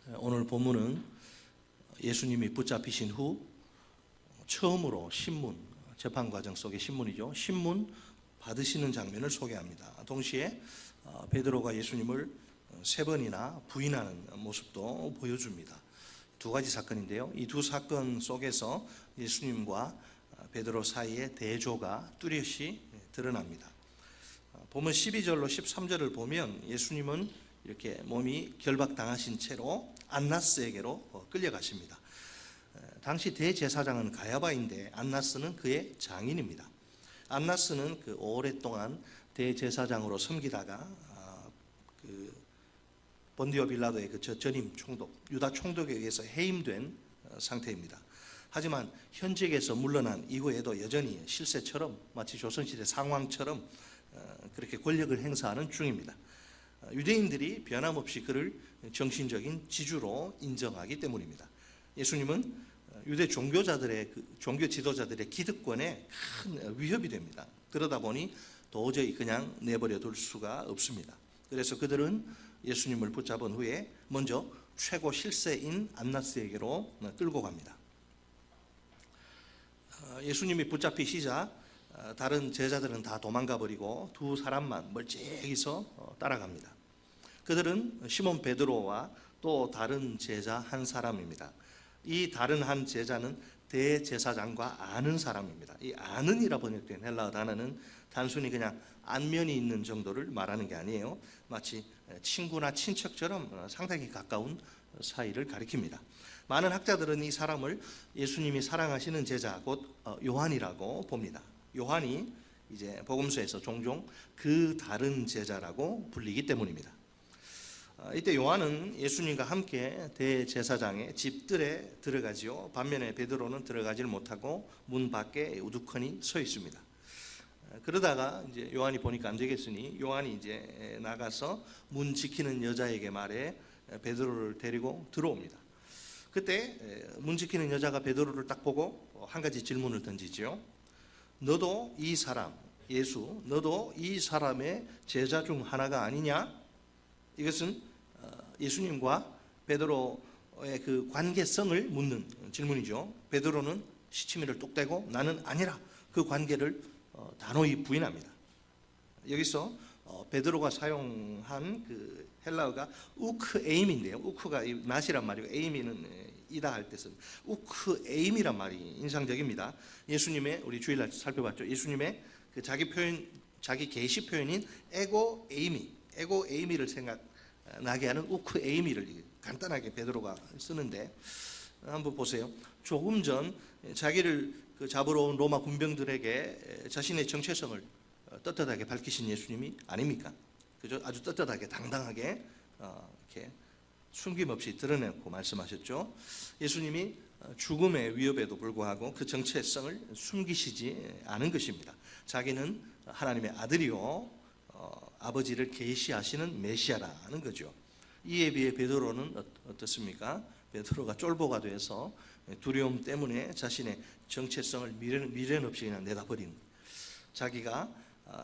오늘 본문은 예수님이 붙잡히신 후 처음으로 신문, 재판 과정 속의 신문이죠. 신문 받으시는 장면을 소개합니다. 동시에 베드로가 예수님을 세 번이나 부인하는 모습도 보여줍니다. 두 가지 사건인데요. 이 두 사건 속에서 예수님과 베드로 사이의 대조가 뚜렷이 드러납니다. 본문 12절로 13절을 보면 예수님은 이렇게 몸이 결박당하신 채로 안나스에게로 끌려가십니다. 당시 대제사장은 가야바인데 안나스는 그의 장인입니다. 안나스는 그 오랫동안 대제사장으로 섬기다가 본디오 빌라도의 그 전임 총독, 유다 총독에 의해서 해임된 상태입니다. 하지만 현직에서 물러난 이후에도 여전히 실세처럼 마치 조선시대 상왕처럼 그렇게 권력을 행사하는 중입니다. 유대인들이 변함없이 그를 정신적인 지주로 인정하기 때문입니다. 예수님은 유대 종교자들의 종교 지도자들의 기득권에 큰 위협이 됩니다. 그러다 보니 도저히 그냥 내버려 둘 수가 없습니다. 그래서 그들은 예수님을 붙잡은 후에 먼저 최고 실세인 안나스에게로 끌고 갑니다. 예수님이 붙잡히시자 다른 제자들은 다 도망가 버리고 두 사람만 멀찍이서 따라갑니다. 그들은 시몬 베드로와 또 다른 제자 한 사람입니다. 이 다른 한 제자는 대제사장과 아는 사람입니다. 이 아는이라 번역된 헬라어 단어는 단순히 그냥 안면이 있는 정도를 말하는 게 아니에요. 마치 친구나 친척처럼 상당히 가까운 사이를 가리킵니다. 많은 학자들은 이 사람을 예수님이 사랑하시는 제자 곧 요한이라고 봅니다. 요한이 이제 복음서에서 종종 그 다른 제자라고 불리기 때문입니다. 이때 요한은 예수님과 함께 대제사장의 집들에 들어가지요. 반면에 베드로는 들어가지를 못하고 문 밖에 우두커니 서 있습니다. 그러다가 이제 요한이 보니까 안 되겠으니 요한이 이제 나가서 문 지키는 여자에게 말해 베드로를 데리고 들어옵니다. 그때 문 지키는 여자가 베드로를 딱 보고 한 가지 질문을 던지죠. 너도 이 사람, 예수, 너도 이 사람의 제자 중 하나가 아니냐? 이것은 예수님과 베드로의 그 관계성을 묻는 질문이죠. 베드로는 시치미를 똑 떼고 나는 아니라 그 관계를 단호히 부인합니다. 여기서 베드로가 사용한 그 헬라어가 우크에임인데요. 우크가 낫이란 말이고 에이미는 이다 할 뜻은 우크에임이란 말이 인상적입니다. 예수님의 우리 주일날 살펴봤죠. 예수님의 그 자기 표현, 자기 계시 표현인 에고에이미를 생각나게 하는 우크에이미를 간단하게 베드로가 쓰는데 한번 보세요. 조금 전 자기를 잡으러 온 로마 군병들에게 자신의 정체성을 떳떳하게 밝히신 예수님이 아닙니까? 그죠? 아주 떳떳하게 당당하게 이렇게 숨김없이 드러내고 말씀하셨죠. 예수님이 죽음의 위협에도 불구하고 그 정체성을 숨기시지 않은 것입니다. 자기는 하나님의 아들이요 아버지를 계시하시는 메시아라는 거죠. 이에 비해 베드로는 어떻습니까? 베드로가 쫄보가 돼서 두려움 때문에 자신의 정체성을 미련 없이 그냥 내다버린, 자기가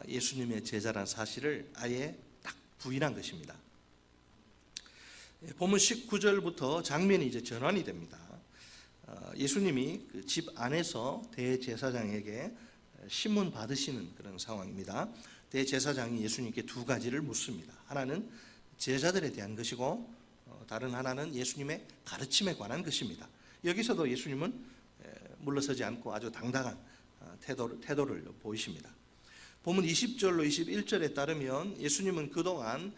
예수님의 제자란 사실을 아예 딱 부인한 것입니다. 본문 19절부터 장면이 이제 전환이 됩니다. 예수님이 그 집 안에서 대제사장에게 신문 받으시는 그런 상황입니다. 대제사장이 예수님께 두 가지를 묻습니다. 하나는 제자들에 대한 것이고 다른 하나는 예수님의 가르침에 관한 것입니다. 여기서도 예수님은 물러서지 않고 아주 당당한 태도를 보이십니다. 본문 20절로 21절에 따르면 예수님은 그동안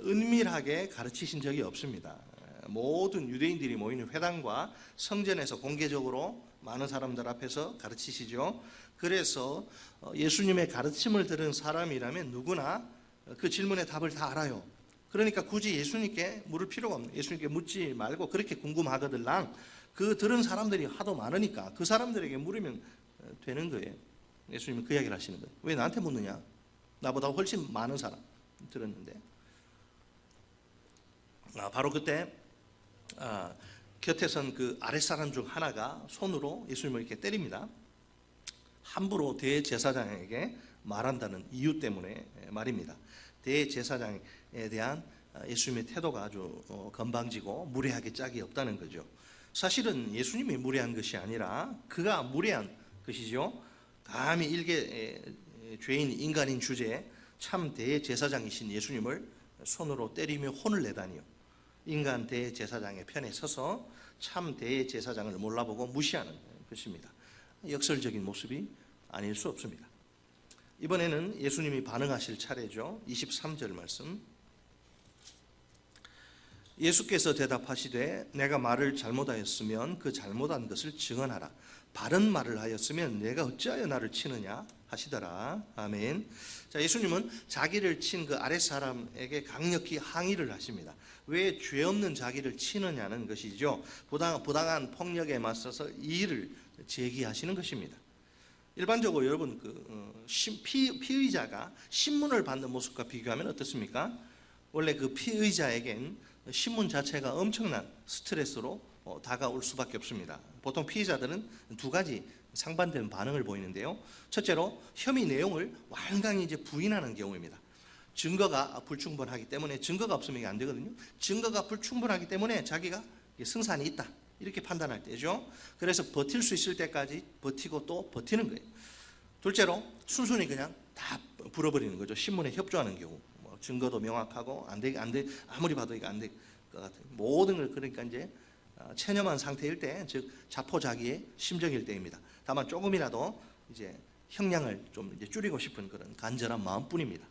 은밀하게 가르치신 적이 없습니다. 모든 유대인들이 모이는 회당과 성전에서 공개적으로 많은 사람들 앞에서 가르치시죠. 그래서 예수님의 가르침을 들은 사람이라면 누구나 그 질문의 답을 다 알아요. 그러니까 굳이 예수님께 물을 필요가 없는, 예수님께 묻지 말고 그렇게 궁금하거들랑 그 들은 사람들이 하도 많으니까 그 사람들에게 물으면 되는 거예요. 예수님은 그 이야기를 하시는 거예요. 왜 나한테 묻느냐? 나보다 훨씬 많은 사람 들었는데. 바로 그때 곁에 선 그 아랫사람 중 하나가 손으로 예수님을 이렇게 때립니다. 함부로 대제사장에게 말한다는 이유 때문에 말입니다. 대제사장에 대한 예수님의 태도가 아주 건방지고 무례하게 짝이 없다는 거죠. 사실은 예수님이 무례한 것이 아니라 그가 무례한 것이죠. 감히 일개 죄인 인간인 주제에 참 대제사장이신 예수님을 손으로 때리며 혼을 내다니요. 인간 대제사장의 편에 서서 참 대제사장을 몰라보고 무시하는 것입니다. 역설적인 모습이 아닐 수 없습니다. 이번에는 예수님이 반응하실 차례죠. 23절 말씀. 예수께서 대답하시되 내가 말을 잘못하였으면 그 잘못한 것을 증언하라. 바른 말을 하였으면 내가 어찌하여 나를 치느냐 하시더라. 아멘. 자, 예수님은 자기를 친 그 아랫 사람에게 강력히 항의를 하십니다. 왜 죄 없는 자기를 치느냐는 것이죠. 부당한 폭력에 맞서서 이의를 제기하시는 것입니다. 일반적으로 여러분 피의자가 신문을 받는 모습과 비교하면 어떻습니까? 원래 그 피의자에겐 신문 자체가 엄청난 스트레스로 다가올 수밖에 없습니다. 보통 피의자들은 두 가지 상반된 반응을 보이는데요. 첫째로 혐의 내용을 완강히 부인하는 경우입니다. 증거가 불충분하기 때문에, 증거가 없으면 이게 안 되거든요. 증거가 불충분하기 때문에 자기가 승산이 있다 이렇게 판단할 때죠. 그래서 버틸 수 있을 때까지 버티고 또 버티는 거예요. 둘째로 순순히 그냥 다 불어버리는 거죠. 신문에 협조하는 경우. 증거도 명확하고 안 돼, 아무리 봐도 이거 안 될 것 같아요. 모든 걸 그러니까 이제 체념한 상태일 때, 즉 자포자기의 심정일 때입니다. 다만 조금이라도 이제 형량을 좀 이제 줄이고 싶은 그런 간절한 마음뿐입니다.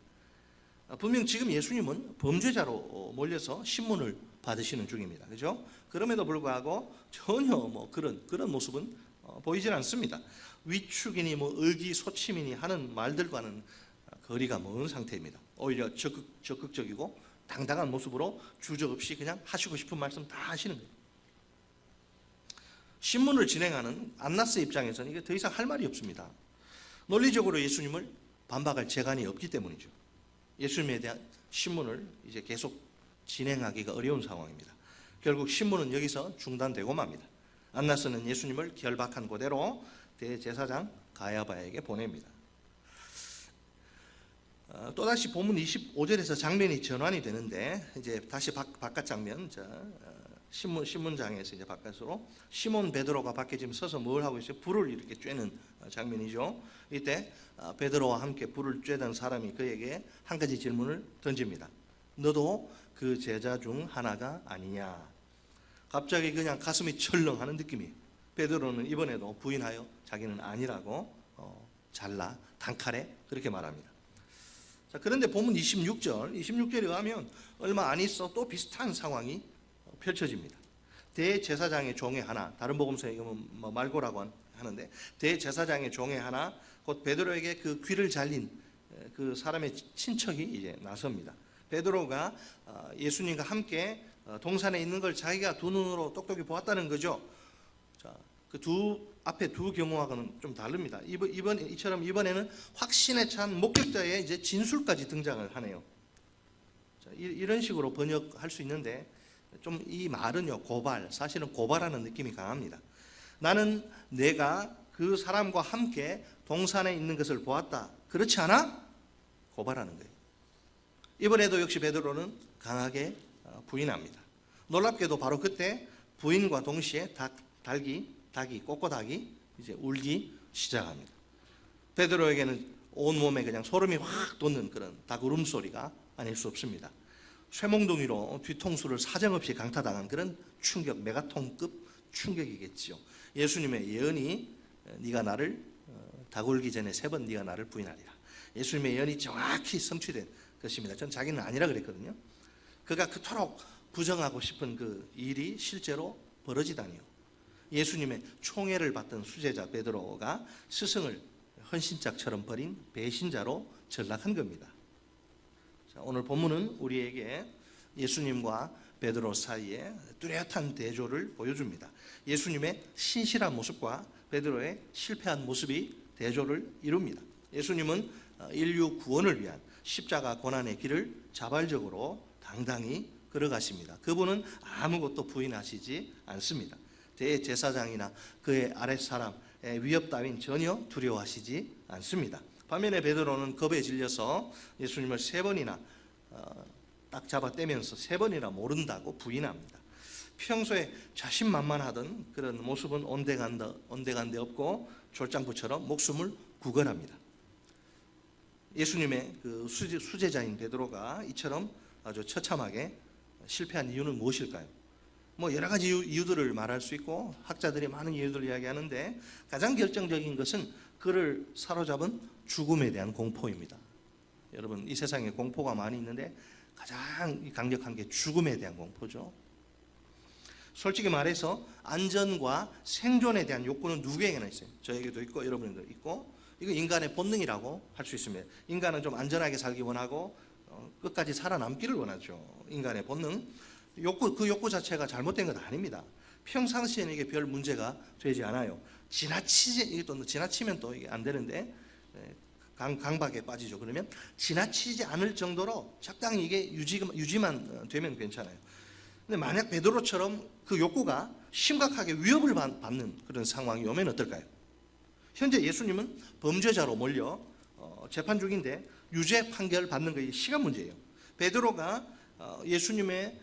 분명 지금 예수님은 범죄자로 몰려서 신문을 받으시는 중입니다. 그죠? 그럼에도 불구하고 전혀 그런 모습은 보이질 않습니다. 위축이니 의기소침이니 하는 말들과는 거리가 먼 상태입니다. 오히려 적극적이고 당당한 모습으로 주저없이 그냥 하시고 싶은 말씀 다 하시는 거예요. 신문을 진행하는 안나스 입장에서는 이게 더 이상 할 말이 없습니다. 논리적으로 예수님을 반박할 재간이 없기 때문이죠. 예수님에 대한 신문을 이제 계속 진행하기가 어려운 상황입니다. 결국 신문은 여기서 중단되고 맙니다. 안나스는 예수님을 결박한 그대로 대제사장 가야바에게 보냅니다. 또다시 본문 25절에서 장면이 전환이 되는데, 이제 다시 바깥 장면, 신문장에서 이제 바깥으로 시몬 베드로가 밖에 지금 서서 뭘 하고 있어요? 불을 이렇게 쬐는 장면이죠. 이때 베드로와 함께 불을 쬐던 사람이 그에게 한 가지 질문을 던집니다. 너도 그 제자 중 하나가 아니냐? 갑자기 그냥 가슴이 철렁하는 느낌이에요. 베드로는 이번에도 부인하여 자기는 아니라고 잘라 단칼에 그렇게 말합니다. 자, 그런데 본문 26절에 의하면 얼마 안 있어 또 비슷한 상황이 펼쳐집니다. 대제사장의 종의 하나, 다른 복음서에 이건 말고라고 하는데, 대제사장의 종의 하나, 곧 베드로에게 그 귀를 잘린 그 사람의 친척이 이제 나섭니다. 베드로가 예수님과 함께 동산에 있는 걸 자기가 두 눈으로 똑똑히 보았다는 거죠. 자, 그 앞에 두 경우와는 좀 다릅니다. 이번에는 확신에 찬 목격자의 이제 진술까지 등장을 하네요. 자, 이런 식으로 번역할 수 있는데, 좀 이 말은요, 사실은 고발하는 느낌이 강합니다. 나는 내가 그 사람과 함께 동산에 있는 것을 보았다. 그렇지 않아? 고발하는 거예요. 이번에도 역시 베드로는 강하게 부인합니다. 놀랍게도 바로 그때 부인과 동시에 꼬꼬닭이 이제 울기 시작합니다. 베드로에게는 온몸에 그냥 소름이 확 돋는 그런 닭 울음소리가 아닐 수 없습니다. 쇠몽둥이로 뒤통수를 사정없이 강타당한 그런 충격, 메가톤급 충격이겠죠. 예수님의 예언이 네가 나를 닭 울기 전에 3번 네가 나를 부인하리라. 예수님의 예언이 정확히 성취된 것입니다. 전 자기는 아니라 그랬거든요. 그가 그토록 부정하고 싶은 그 일이 실제로 벌어지다니요. 예수님의 총애를 받던 수제자 베드로가 스승을 헌신짝처럼 버린 배신자로 전락한 겁니다. 자, 오늘 본문은 우리에게 예수님과 베드로 사이에 뚜렷한 대조를 보여줍니다. 예수님의 신실한 모습과 베드로의 실패한 모습이 대조를 이룹니다. 예수님은 인류 구원을 위한 십자가 고난의 길을 자발적으로 당당히 걸어가십니다. 그분은 아무것도 부인하시지 않습니다. 대제사장이나 그의 아랫사람의 위협 따윈 전혀 두려워하시지 않습니다. 반면에 베드로는 겁에 질려서 예수님을 3번이나 딱 잡아 떼면서 3번이나 모른다고 부인합니다. 평소에 자신만만하던 그런 모습은 온데간데 없고 졸장부처럼 목숨을 구걸합니다. 예수님의 그 수제자인 베드로가 이처럼 아주 처참하게 실패한 이유는 무엇일까요? 뭐 여러 가지 이유들을 말할 수 있고 학자들이 많은 이유들을 이야기하는데 가장 결정적인 것은 그를 사로잡은 죽음에 대한 공포입니다. 여러분, 이 세상에 공포가 많이 있는데 가장 강력한 게 죽음에 대한 공포죠. 솔직히 말해서 안전과 생존에 대한 욕구는 누구에게나 있어요. 저에게도 있고 여러분에게도 있고, 이거 인간의 본능이라고 할 수 있습니다. 인간은 좀 안전하게 살기 원하고 끝까지 살아남기를 원하죠. 인간의 본능. 그 욕구 자체가 잘못된 건 아닙니다. 평상시에는 이게 별 문제가 되지 않아요. 지나치면 또 이게 안 되는데 강박에 빠지죠. 그러면 지나치지 않을 정도로 적당히 이게 유지만 되면 괜찮아요. 근데 만약 베드로처럼 그 욕구가 심각하게 위협을 받는 그런 상황이 오면 어떨까요? 현재 예수님은 범죄자로 몰려 재판 중인데 유죄 판결 받는 것이 시간 문제예요. 베드로가 예수님의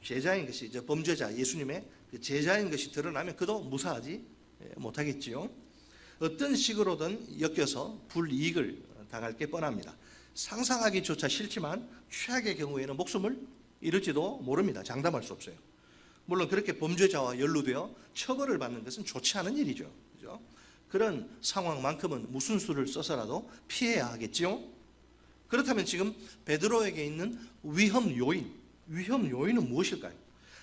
제자인 것이, 범죄자 예수님의 제자인 것이 드러나면 그도 무사하지 못하겠지요. 어떤 식으로든 엮여서 불이익을 당할 게 뻔합니다. 상상하기조차 싫지만 최악의 경우에는 목숨을 잃을지도 모릅니다. 장담할 수 없어요. 물론 그렇게 범죄자와 연루되어 처벌을 받는 것은 좋지 않은 일이죠. 그죠? 그런 상황만큼은 무슨 수를 써서라도 피해야 하겠지요. 그렇다면 지금 베드로에게 있는 위험 요인은 무엇일까요?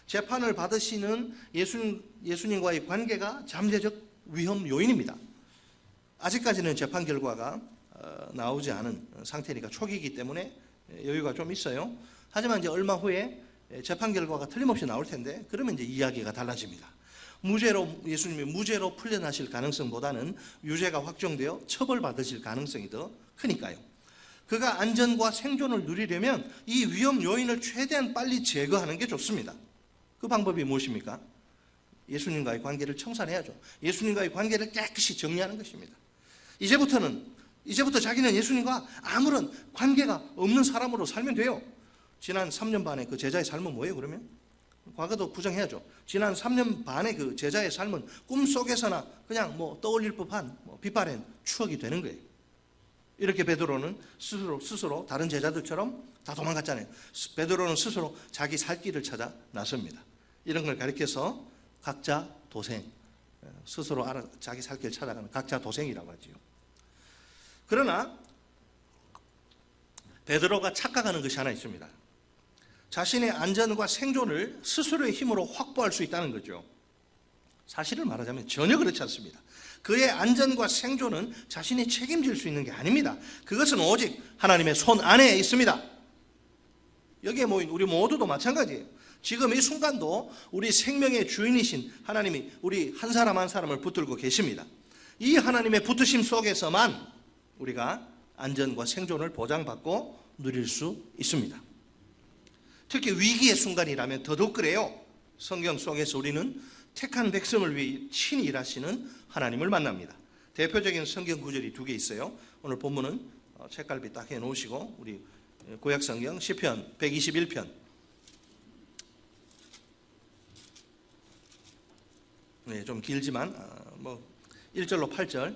재판을 받으시는 예수님과의 관계가 잠재적 위험 요인입니다. 아직까지는 재판 결과가 나오지 않은 상태니까 초기이기 때문에 여유가 좀 있어요. 하지만 이제 얼마 후에 재판 결과가 틀림없이 나올 텐데 그러면 이제 이야기가 달라집니다. 예수님이 무죄로 풀려나실 가능성보다는 유죄가 확정되어 처벌받으실 가능성이 더 크니까요. 그가 안전과 생존을 누리려면 이 위험 요인을 최대한 빨리 제거하는 게 좋습니다. 그 방법이 무엇입니까? 예수님과의 관계를 청산해야죠. 예수님과의 관계를 깨끗이 정리하는 것입니다. 이제부터 자기는 예수님과 아무런 관계가 없는 사람으로 살면 돼요. 지난 3년 반의 그 제자의 삶은 뭐예요, 그러면? 과거도 부정해야죠. 지난 3년 반의 그 제자의 삶은 꿈속에서나 그냥 떠올릴 법한 빛바랜 추억이 되는 거예요. 이렇게 베드로는 스스로 다른 제자들처럼 다 도망갔잖아요. 베드로는 스스로 자기 살 길을 찾아 나섭니다. 이런 걸 가리켜서 각자 도생, 스스로 자기 살 길을 찾아가는 각자 도생이라고 하지요. 그러나 베드로가 착각하는 것이 하나 있습니다. 자신의 안전과 생존을 스스로의 힘으로 확보할 수 있다는 거죠. 사실을 말하자면 전혀 그렇지 않습니다. 그의 안전과 생존은 자신이 책임질 수 있는 게 아닙니다. 그것은 오직 하나님의 손 안에 있습니다. 여기에 모인 우리 모두도 마찬가지예요. 지금 이 순간도 우리 생명의 주인이신 하나님이 우리 한 사람 한 사람을 붙들고 계십니다. 이 하나님의 붙으심 속에서만 우리가 안전과 생존을 보장받고 누릴 수 있습니다. 특히 위기의 순간이라면 더더욱 그래요. 성경 속에서 우리는 택한 백성을 위해 친히 일하시는 하나님을 만납니다. 대표적인 성경 구절이 2개 있어요. 오늘 본문은 책갈피 딱 해놓으시고 우리 구약성경 시편 121편 좀 길지만 1절로 8절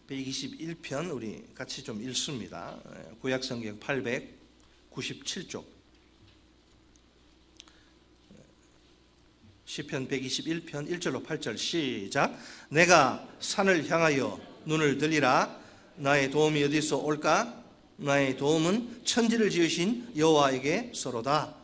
121편 우리 같이 좀 읽습니다. 구약성경 897쪽 시편 121편 1절로 8절 시작. 내가 산을 향하여 눈을 들리라. 나의 도움이 어디서 올까? 나의 도움은 천지를 지으신 여호와에게 서로다.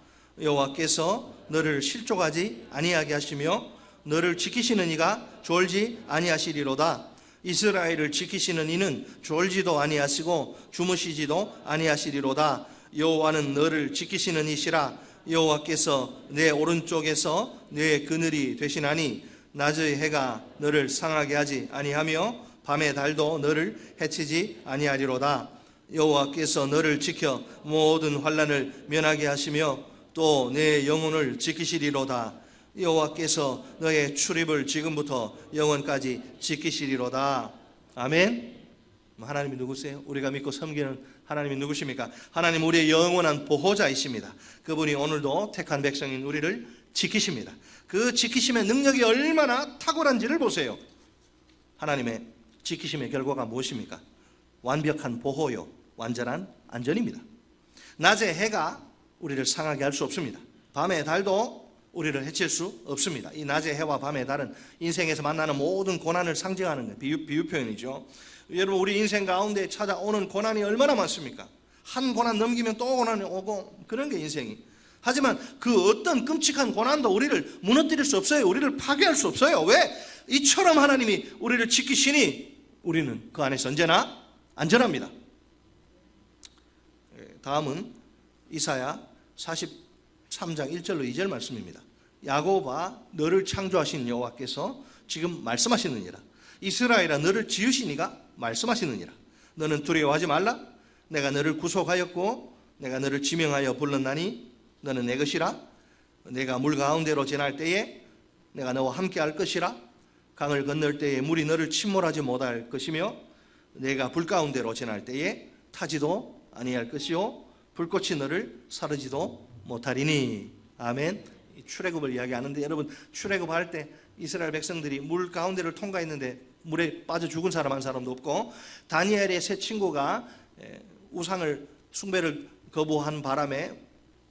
여호와께서 너를 실족하지 아니하게 하시며 너를 지키시는 이가 졸지 아니하시리로다. 이스라엘을 지키시는 이는 졸지도 아니하시고 주무시지도 아니하시리로다. 여호와는 너를 지키시는 이시라. 여호와께서 내 오른쪽에서 내 그늘이 되시나니 낮의 해가 너를 상하게 하지 아니하며 밤의 달도 너를 해치지 아니하리로다. 여호와께서 너를 지켜 모든 환난을 면하게 하시며 또 내 영혼을 지키시리로다. 여호와께서 너의 출입을 지금부터 영원까지 지키시리로다. 아멘. 하나님이 누구세요? 우리가 믿고 섬기는 하나님이 누구십니까? 하나님 우리의 영원한 보호자이십니다. 그분이 오늘도 택한 백성인 우리를 지키십니다. 그 지키심의 능력이 얼마나 탁월한지를 보세요. 하나님의 지키심의 결과가 무엇입니까? 완벽한 보호요, 완전한 안전입니다. 낮에 해가 우리를 상하게 할 수 없습니다. 밤의 달도 우리를 해칠 수 없습니다. 이 낮의 해와 밤의 달은 인생에서 만나는 모든 고난을 상징하는 비유 표현이죠. 여러분, 우리 인생 가운데 찾아오는 고난이 얼마나 많습니까? 한 고난 넘기면 또 고난이 오고, 그런 게 인생이. 하지만 그 어떤 끔찍한 고난도 우리를 무너뜨릴 수 없어요. 우리를 파괴할 수 없어요. 왜? 이처럼 하나님이 우리를 지키시니 우리는 그 안에서 언제나 안전합니다. 다음은 이사야 43장 1절로 2절 말씀입니다. 야곱아, 너를 창조하신 여호와께서 지금 말씀하시느니라. 이스라엘아, 너를 지으신 이가 말씀하시느니라. 너는 두려워하지 말라. 내가 너를 구속하였고 내가 너를 지명하여 불렀나니 너는 내 것이라. 내가 물 가운데로 지날 때에 내가 너와 함께 할 것이라. 강을 건널 때에 물이 너를 침몰하지 못할 것이며 내가 불 가운데로 지날 때에 타지도 아니할 것이요 불꽃이 너를 사르지도 못하리니. 아멘. 출애굽을 이야기하는데, 여러분, 출애굽할 때 이스라엘 백성들이 물 가운데를 통과했는데 물에 빠져 죽은 사람 한 사람도 없고, 다니엘의 세 친구가 우상을 숭배를 거부한 바람에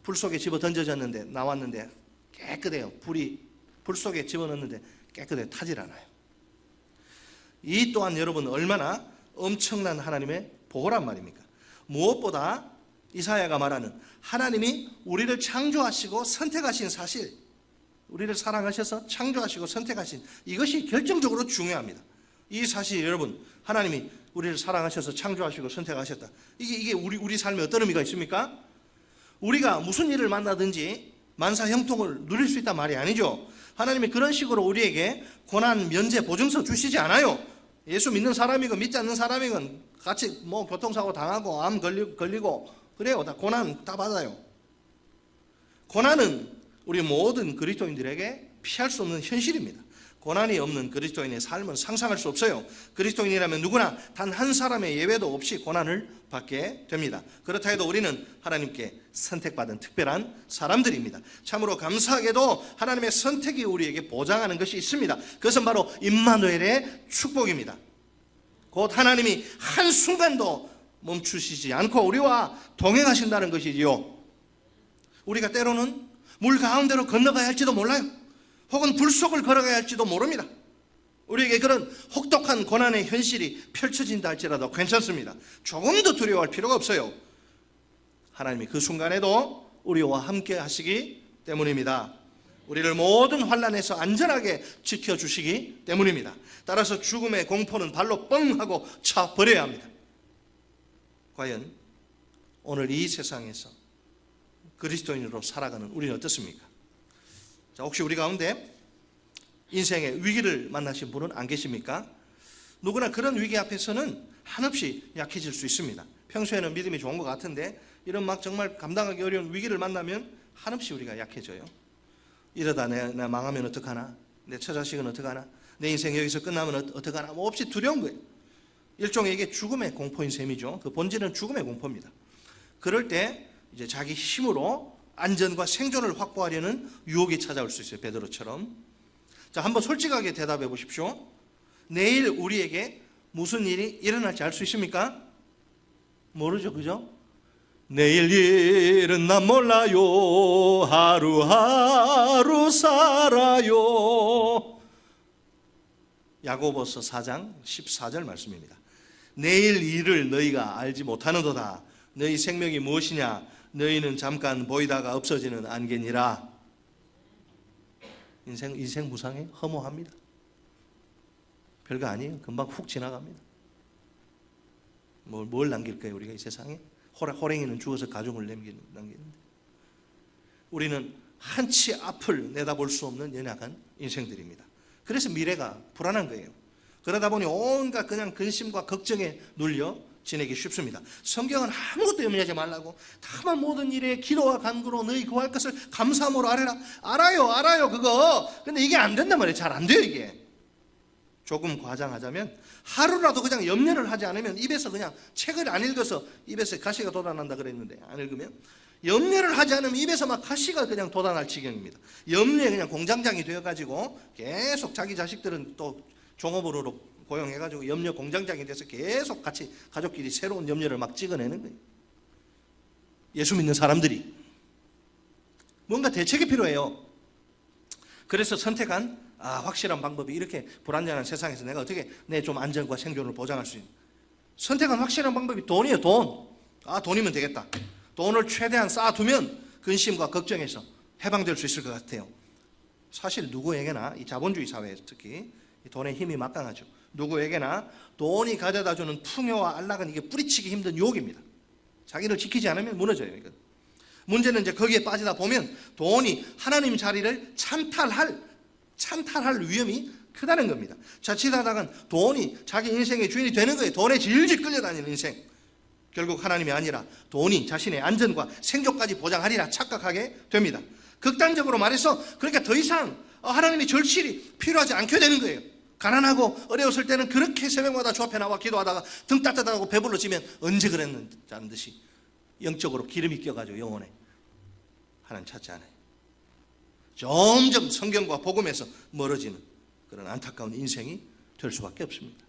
불 속에 집어 던져졌는데 나왔는데 깨끗해요. 불 속에 집어넣는데 깨끗해, 타질 않아요. 이 또한 여러분 얼마나 엄청난 하나님의 보호란 말입니까? 무엇보다 이사야가 말하는 하나님이 우리를 창조하시고 선택하신 사실, 우리를 사랑하셔서 창조하시고 선택하신 이것이 결정적으로 중요합니다. 이 사실, 여러분, 하나님이 우리를 사랑하셔서 창조하시고 선택하셨다. 이게 우리 삶에 어떤 의미가 있습니까? 우리가 무슨 일을 만나든지 만사 형통을 누릴 수 있단 말이 아니죠. 하나님이 그런 식으로 우리에게 고난 면제 보증서 주시지 않아요. 예수 믿는 사람이건 믿지 않는 사람이건 같이 교통사고 당하고 암 걸리고 그래요. 다 고난 다 받아요. 고난은 우리 모든 그리스도인들에게 피할 수 없는 현실입니다. 고난이 없는 그리스도인의 삶은 상상할 수 없어요. 그리스도인이라면 누구나 단 한 사람의 예외도 없이 고난을 받게 됩니다. 그렇다 해도 우리는 하나님께 선택받은 특별한 사람들입니다. 참으로 감사하게도 하나님의 선택이 우리에게 보장하는 것이 있습니다. 그것은 바로 임마누엘의 축복입니다. 곧 하나님이 한순간도 멈추시지 않고 우리와 동행하신다는 것이지요. 우리가 때로는 물 가운데로 건너가야 할지도 몰라요. 혹은 불 속을 걸어가야 할지도 모릅니다. 우리에게 그런 혹독한 고난의 현실이 펼쳐진다 할지라도 괜찮습니다. 조금도 두려워할 필요가 없어요. 하나님이 그 순간에도 우리와 함께 하시기 때문입니다. 우리를 모든 환난에서 안전하게 지켜주시기 때문입니다. 따라서 죽음의 공포는 발로 뻥 하고 차버려야 합니다. 과연 오늘 이 세상에서 그리스도인으로 살아가는 우리는 어떻습니까? 자, 혹시 우리 가운데 인생의 위기를 만나신 분은 안 계십니까? 누구나 그런 위기 앞에서는 한없이 약해질 수 있습니다. 평소에는 믿음이 좋은 것 같은데 이런 막 정말 감당하기 어려운 위기를 만나면 한없이 우리가 약해져요. 이러다 내가 망하면 어떡하나? 내 처자식은 어떡하나? 내 인생 여기서 끝나면 어떡하나? 없이 두려운 거예요. 일종의 이게 죽음의 공포인 셈이죠. 그 본질은 죽음의 공포입니다. 그럴 때 이제 자기 힘으로 안전과 생존을 확보하려는 유혹이 찾아올 수 있어요. 베드로처럼. 자, 한번 솔직하게 대답해 보십시오. 내일 우리에게 무슨 일이 일어날지 알 수 있습니까? 모르죠, 그죠? 내일 일은 난 몰라요. 하루하루 살아요. 야고보서 4장 14절 말씀입니다. 내일 일을 너희가 알지 못하는도다. 너희 생명이 무엇이냐? 너희는 잠깐 보이다가 없어지는 안개니라. 인생 무상해? 허무합니다. 별거 아니에요. 금방 훅 지나갑니다. 뭘 남길까요, 우리가 이 세상에? 호랭이는 죽어서 가죽을 남기는데 우리는 한치 앞을 내다볼 수 없는 연약한 인생들입니다. 그래서 미래가 불안한 거예요. 그러다 보니 온갖 그냥 근심과 걱정에 눌려 지내기 쉽습니다. 성경은 아무것도 염려하지 말라고, 다만 모든 일에 기도와 간구로 너희 구할 것을 감사함으로 아뢰라. 알아요 그거. 근데 이게 안 된단 말이에요. 잘 안 돼요. 이게 조금 과장하자면 하루라도 그냥 염려를 하지 않으면 입에서 그냥 책을 안 읽어서 입에서 가시가 돋아난다 그랬는데 안 읽으면 염려를 하지 않으면 입에서 막 가시가 그냥 돋아날 지경입니다. 염려에 그냥 공장장이 되어가지고 계속 자기 자식들은 또 종업원으로 고용해가지고 염려 공장장이 돼서 계속 같이 가족끼리 새로운 염려를 막 찍어내는 거예요. 예수 믿는 사람들이 뭔가 대책이 필요해요. 그래서 선택한 확실한 방법이 이렇게 불안정한 세상에서 내가 어떻게 내 좀 안전과 생존을 보장할 수 있는 선택한 확실한 방법이 돈이에요. 돈이면 되겠다. 돈을 최대한 쌓아두면 근심과 걱정에서 해방될 수 있을 것 같아요. 사실 누구에게나 이 자본주의 사회에서 특히 돈의 힘이 막강하죠. 누구에게나 돈이 가져다주는 풍요와 안락은 이게 뿌리치기 힘든 유혹입니다. 자기를 지키지 않으면 무너져요. 문제는 이제 거기에 빠지다 보면 돈이 하나님 자리를 찬탈할 위험이 크다는 겁니다. 자칫하다간 돈이 자기 인생의 주인이 되는 거예요. 돈에 질질 끌려다니는 인생. 결국 하나님이 아니라 돈이 자신의 안전과 생존까지 보장하리라 착각하게 됩니다. 극단적으로 말해서 그러니까 더 이상 하나님의 절실히 필요하지 않게 되는 거예요. 가난하고 어려웠을 때는 그렇게 새벽마다 주 앞에 나와 기도하다가 등 따뜻하고 배불러지면 언제 그랬는지 듯이 영적으로 기름이 껴가지고 영혼에 하나님 찾지 않아요. 점점 성경과 복음에서 멀어지는 그런 안타까운 인생이 될 수밖에 없습니다.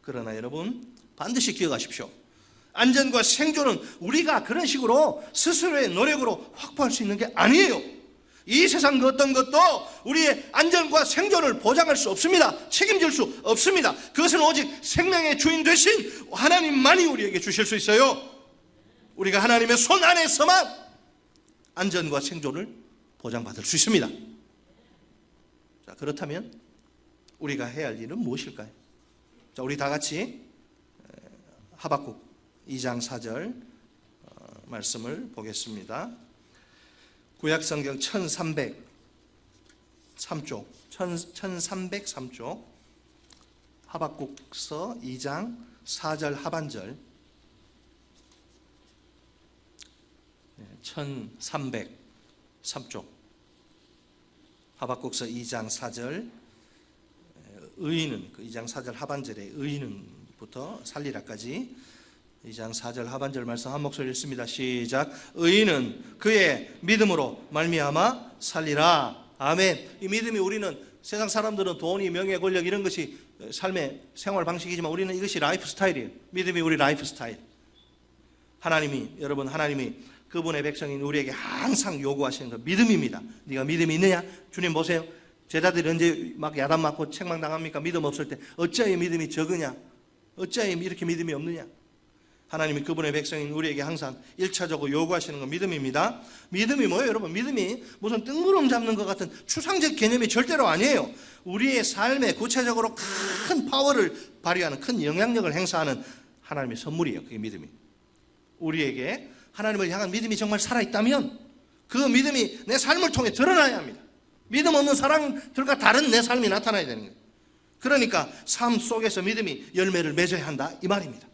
그러나 여러분 반드시 기억하십시오. 안전과 생존은 우리가 그런 식으로 스스로의 노력으로 확보할 수 있는 게 아니에요. 이 세상 그 어떤 것도 우리의 안전과 생존을 보장할 수 없습니다. 책임질 수 없습니다. 그것은 오직 생명의 주인 되신 하나님만이 우리에게 주실 수 있어요. 우리가 하나님의 손 안에서만 안전과 생존을 보장받을 수 있습니다. 자, 그렇다면 우리가 해야 할 일은 무엇일까요? 자, 우리 다 같이 하박국 2장 4절 말씀을 보겠습니다. 구약성경 1303쪽 1303쪽 하박국서 2장 4절 하반절 1303쪽 하박국서 2장 4절 의인은 그 2장 4절 하반절에 의인은부터 살리라까지 2장 4절 하반절 말씀 한 목소리 읽습니다. 시작. 의인은 그의 믿음으로 말미암아 살리라. 아멘. 이 믿음이 우리는 세상 사람들은 돈이 명예 권력 이런 것이 삶의 생활 방식이지만 우리는 이것이 라이프 스타일이에요. 믿음이 우리 라이프 스타일. 하나님이 그분의 백성인 우리에게 항상 요구하시는 거 믿음입니다. 네가 믿음이 있느냐? 주님 보세요. 제자들이 언제 막 야단 맞고 책망당합니까? 믿음 없을 때 어찌하여 믿음이 적으냐? 어찌하여 이렇게 믿음이 없느냐? 하나님이 그분의 백성인 우리에게 항상 1차적으로 요구하시는 건 믿음입니다. 믿음이 뭐예요, 여러분? 믿음이 무슨 뜬구름 잡는 것 같은 추상적 개념이 절대로 아니에요. 우리의 삶에 구체적으로 큰 파워를 발휘하는 큰 영향력을 행사하는 하나님의 선물이에요. 그게 믿음이. 우리에게 하나님을 향한 믿음이 정말 살아있다면 그 믿음이 내 삶을 통해 드러나야 합니다. 믿음 없는 사람들과 다른 내 삶이 나타나야 되는 거예요. 그러니까 삶 속에서 믿음이 열매를 맺어야 한다 이 말입니다.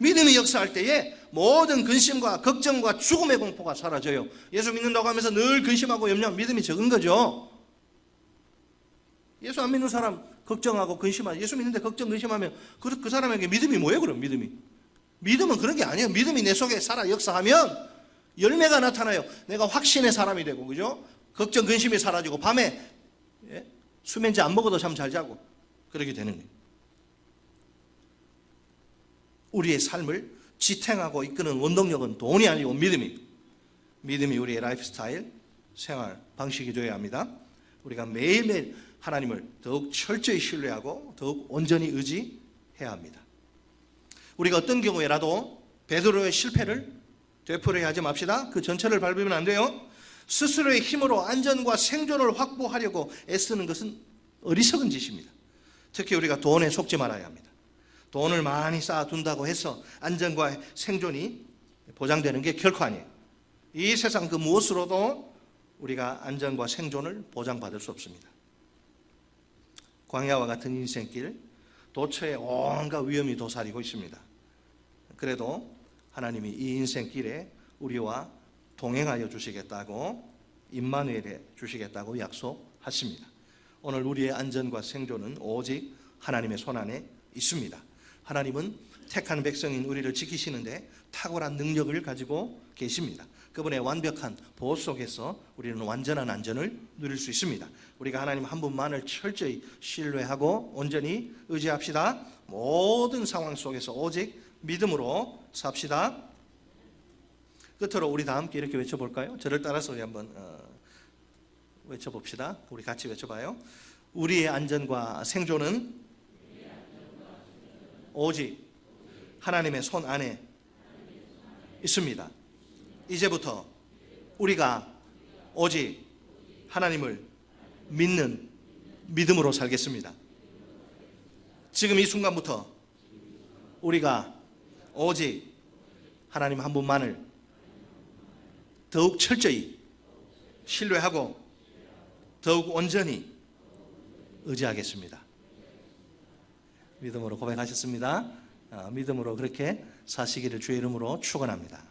믿음이 역사할 때에 모든 근심과 걱정과 죽음의 공포가 사라져요. 예수 믿는다고 하면서 늘 근심하고 염려하면 믿음이 적은 거죠. 예수 안 믿는 사람 걱정하고 근심하고 예수 믿는데 걱정 근심하면 그 사람에게 믿음이 뭐예요? 그럼 믿음은 그런 게 아니에요. 믿음이 내 속에 살아 역사하면 열매가 나타나요. 내가 확신의 사람이 되고, 그죠? 걱정 근심이 사라지고 밤에 수면제 안 먹어도 잠 잘 자고 그렇게 되는 거예요. 우리의 삶을 지탱하고 이끄는 원동력은 돈이 아니고 믿음이 우리의 라이프 스타일, 생활 방식이 되어야 합니다. 우리가 매일매일 하나님을 더욱 철저히 신뢰하고 더욱 온전히 의지해야 합니다. 우리가 어떤 경우에라도 베드로의 실패를 되풀이하지 하지 맙시다. 그 전체를 밟으면 안 돼요. 스스로의 힘으로 안전과 생존을 확보하려고 애쓰는 것은 어리석은 짓입니다. 특히 우리가 돈에 속지 말아야 합니다. 돈을 많이 쌓아둔다고 해서 안전과 생존이 보장되는 게 결코 아니에요. 이 세상 그 무엇으로도 우리가 안전과 생존을 보장받을 수 없습니다. 광야와 같은 인생길, 도처에 온갖 위험이 도사리고 있습니다. 그래도 하나님이 이 인생길에 우리와 동행하여 주시겠다고 임마누엘에 주시겠다고 약속하십니다. 오늘 우리의 안전과 생존은 오직 하나님의 손 안에 있습니다. 하나님은 택한 백성인 우리를 지키시는데 탁월한 능력을 가지고 계십니다. 그분의 완벽한 보호 속에서 우리는 완전한 안전을 누릴 수 있습니다. 우리가 하나님 한 분만을 철저히 신뢰하고 온전히 의지합시다. 모든 상황 속에서 오직 믿음으로 삽시다. 끝으로 우리 다 함께 이렇게 외쳐볼까요? 저를 따라서 우리 한번 외쳐봅시다. 우리 같이 외쳐봐요. 우리의 안전과 생존은 오직 하나님의 손 안에 있습니다. 이제부터 우리가 오직 하나님을 믿는 믿음으로 살겠습니다. 지금 이 순간부터 우리가 오직 하나님 한 분만을 더욱 철저히 신뢰하고 더욱 온전히 의지하겠습니다. 믿음으로 고백하셨습니다. 믿음으로 그렇게 사시기를 주의 이름으로 축원합니다.